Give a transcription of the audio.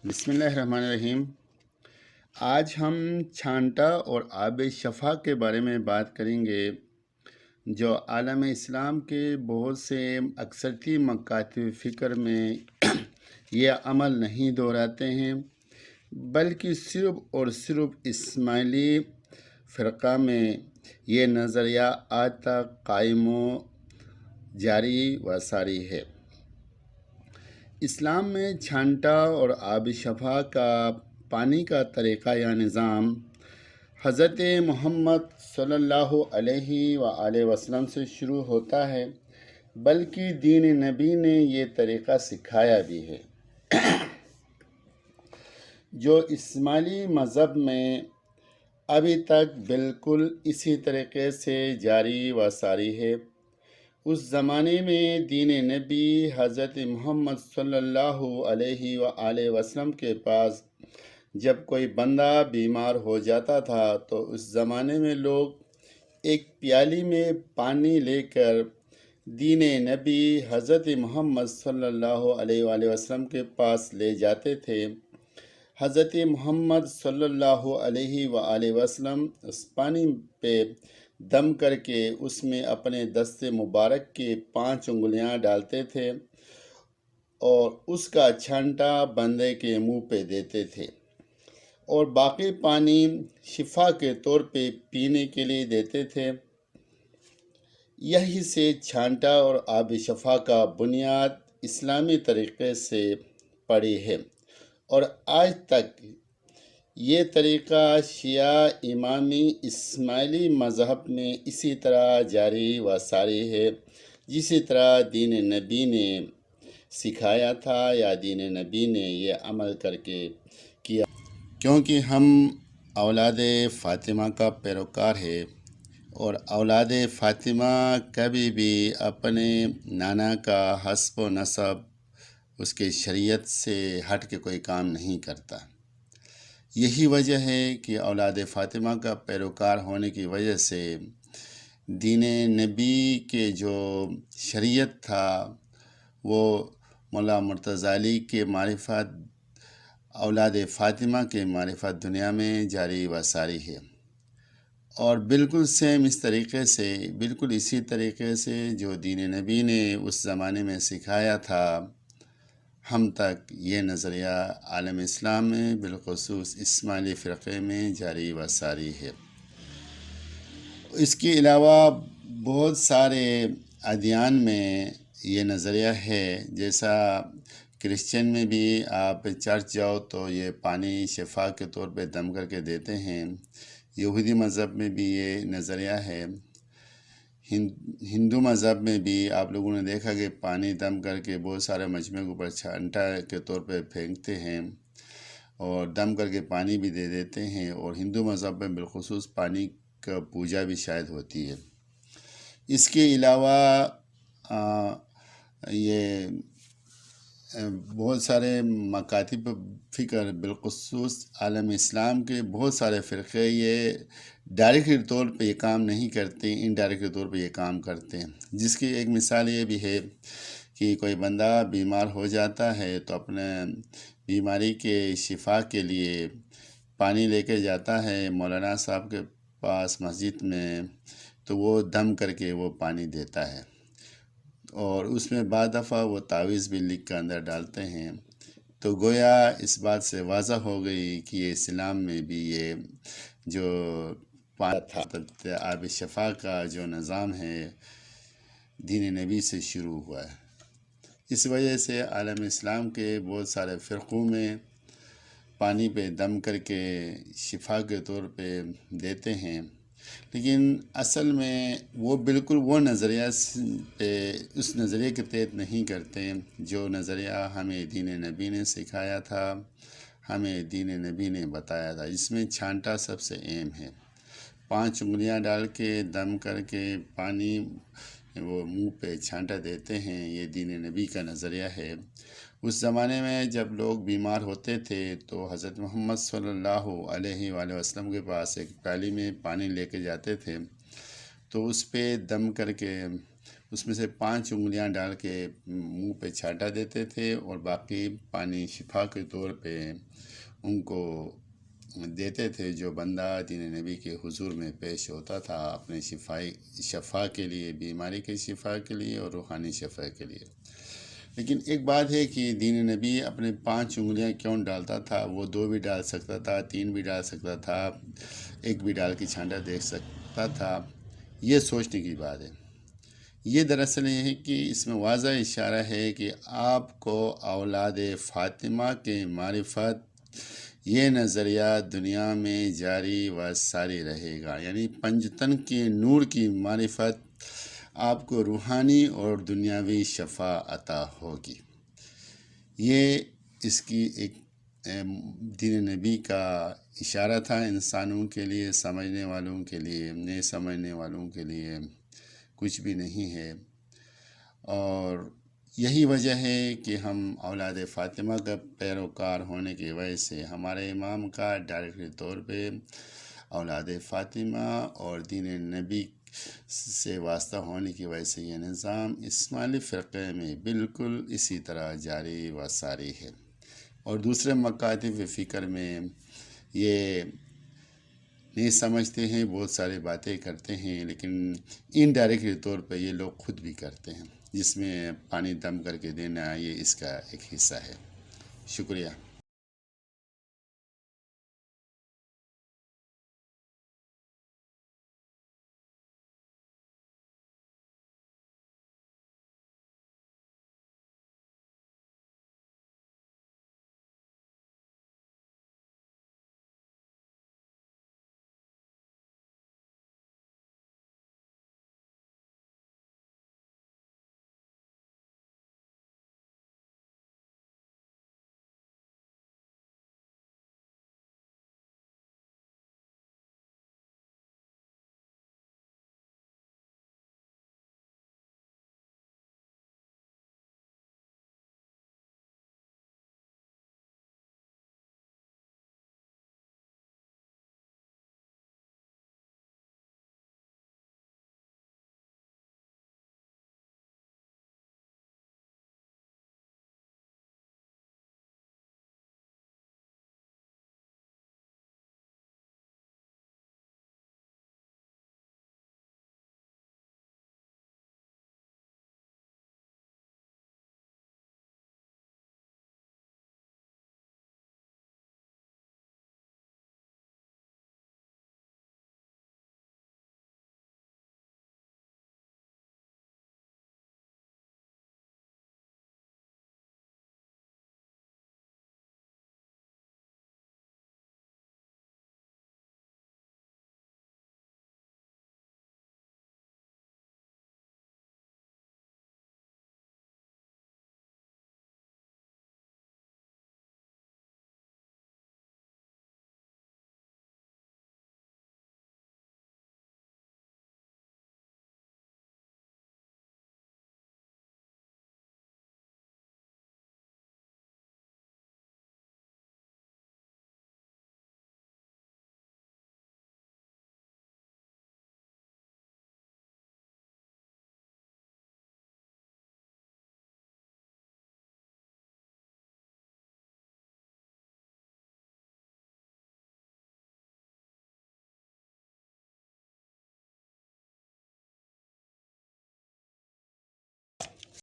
بسم اللہ الرحمن الرحیم۔ آج ہم چھانٹا اور آب شفا کے بارے میں بات کریں گے، جو عالم اسلام کے بہت سے اکثرتی مکاتب فکر میں یہ عمل نہیں دہراتے ہیں، بلکہ صرف اور صرف اسماعیلی فرقہ میں یہ نظریہ آج تک قائم و جاری و ساری ہے۔ اسلام میں چھانٹا اور آب شفا کا پانی کا طریقہ یا نظام حضرت محمد صلی اللہ علیہ وآلہ وسلم سے شروع ہوتا ہے، بلکہ دین نبی نے یہ طریقہ سکھایا بھی ہے، جو اسماعیلی مذہب میں ابھی تک بالکل اسی طریقے سے جاری و ساری ہے۔ اس زمانے میں دین نبی حضرت محمد صلی اللہ علیہ وآلہ وسلم کے پاس جب کوئی بندہ بیمار ہو جاتا تھا تو اس زمانے میں لوگ ایک پیالی میں پانی لے کر دین نبی حضرت محمد صلی اللہ علیہ وآلہ وسلم کے پاس لے جاتے تھے۔ حضرت محمد صلی اللہ علیہ وآلہ وسلم اس پانی پہ دم کر کے اس میں اپنے دست مبارک کی 5 انگلیاں ڈالتے تھے اور اس کا چھانٹا بندے کے منہ پہ دیتے تھے، اور باقی پانی شفا کے طور پہ پینے کے لیے دیتے تھے۔ یہی سے چھانٹا اور آب شفا کا بنیاد اسلامی طریقے سے پڑی ہے، اور آج تک یہ طریقہ شیعہ امامی اسماعیلی مذہب میں اسی طرح جاری و ساری ہے، جسی طرح دین نبی نے سکھایا تھا یا دین نبی نے یہ عمل کر کے کیا، کیونکہ ہم اولاد فاطمہ کا پیروکار ہے، اور اولاد فاطمہ کبھی بھی اپنے نانا کا حسب و نسب اس کے شریعت سے ہٹ کے کوئی کام نہیں کرتا۔ یہی وجہ ہے کہ اولاد فاطمہ کا پیروکار ہونے کی وجہ سے دین نبی کے جو شریعت تھا وہ مولا مرتضی علی کے معرفت، اولاد فاطمہ کے معرفت دنیا میں جاری و ساری ہے، اور بالکل سیم اس طریقے سے، بالکل اسی طریقے سے جو دین نبی نے اس زمانے میں سکھایا تھا، ہم تک یہ نظریہ عالم اسلام میں بالخصوص اسماعیلی فرقے میں جاری و ساری ہے۔ اس کے علاوہ بہت سارے ادیان میں یہ نظریہ ہے، جیسا کرسچن میں بھی آپ چرچ جاؤ تو یہ پانی شفا کے طور پہ دم کر کے دیتے ہیں، یہودی مذہب میں بھی یہ نظریہ ہے، ہندو مذہب میں بھی آپ لوگوں نے دیکھا کہ پانی دم کر کے بہت سارے مجمع کے اوپر چھانٹا کے طور پہ پھینکتے ہیں اور دم کر کے پانی بھی دے دیتے ہیں، اور ہندو مذہب میں بالخصوص پانی کا پوجا بھی شاید ہوتی ہے۔ اس کے علاوہ یہ بہت سارے مکاتب فکر بالخصوص عالم اسلام کے بہت سارے فرقے یہ ڈائریکٹ طور پہ یہ کام نہیں کرتے، انڈائریکٹ طور پہ یہ کام کرتے ہیں، جس کی ایک مثال یہ بھی ہے کہ کوئی بندہ بیمار ہو جاتا ہے تو اپنے بیماری کے شفا کے لیے پانی لے کے جاتا ہے مولانا صاحب کے پاس مسجد میں، تو وہ دم کر کے وہ پانی دیتا ہے، اور اس میں بعض دفعہ وہ تعویذ بھی لکھ کے اندر ڈالتے ہیں۔ تو گویا اس بات سے واضح ہو گئی کہ یہ اسلام میں بھی یہ جو آب شفا کا جو نظام ہے دین نبی سے شروع ہوا ہے۔ اس وجہ سے عالم اسلام کے بہت سارے فرقوں میں پانی پہ دم کر کے شفا کے طور پہ دیتے ہیں، لیکن اصل میں وہ بالکل وہ نظریہ پہ اس نظریے کے تحت نہیں کرتے جو نظریہ ہمیں دین نبی نے سکھایا تھا، ہمیں دین نبی نے بتایا تھا، جس میں چھانٹا سب سے اہم ہے۔ 5 انگلیاں ڈال کے دم کر کے پانی وہ منہ پہ چھانٹا دیتے ہیں، یہ دین نبی کا نظریہ ہے۔ اس زمانے میں جب لوگ بیمار ہوتے تھے تو حضرت محمد صلی اللہ علیہ وآلہ وسلم کے پاس ایک پیالی میں پانی لے کے جاتے تھے، تو اس پہ دم کر کے اس میں سے 5 انگلیاں ڈال کے منہ پہ چھاٹا دیتے تھے اور باقی پانی شفا کے طور پہ ان کو دیتے تھے، جو بندہ دین نبی کے حضور میں پیش ہوتا تھا اپنے شفا کے لیے، بیماری کے شفا کے لیے اور روحانی شفا کے لیے۔ لیکن ایک بات ہے کہ دین نبی اپنے 5 انگلیاں کیوں ڈالتا تھا؟ وہ 2 بھی ڈال سکتا تھا، 3 بھی ڈال سکتا تھا، 1 بھی ڈال کے چھانٹا دے سکتا تھا۔ یہ سوچنے کی بات ہے۔ یہ دراصل یہ ہے کہ اس میں واضح اشارہ ہے کہ آپ کو اولاد فاطمہ کے معرفت، یہ نظریہ دنیا میں جاری و ساری رہے گا، یعنی پنجتن کے نور کی معرفت آپ کو روحانی اور دنیاوی شفا عطا ہوگی۔ یہ اس کی ایک دین نبی کا اشارہ تھا انسانوں کے لیے، سمجھنے والوں کے لیے، نہیں سمجھنے والوں کے لیے کچھ بھی نہیں ہے۔ اور یہی وجہ ہے کہ ہم اولاد فاطمہ کا پیروکار ہونے کی وجہ سے ہمارے امام کا ڈائریکٹری طور پہ اولاد فاطمہ اور دین نبی سے واسطہ ہونے کی وجہ سے یہ نظام اسماعیلی فرقے میں بالکل اسی طرح جاری و ساری ہے۔ اور دوسرے مکاتب فکر میں یہ نہیں سمجھتے ہیں، بہت ساری باتیں کرتے ہیں، لیکن انڈائریکٹلی طور پہ یہ لوگ خود بھی کرتے ہیں، جس میں پانی دم کر کے دینا یہ اس کا ایک حصہ ہے۔ شکریہ۔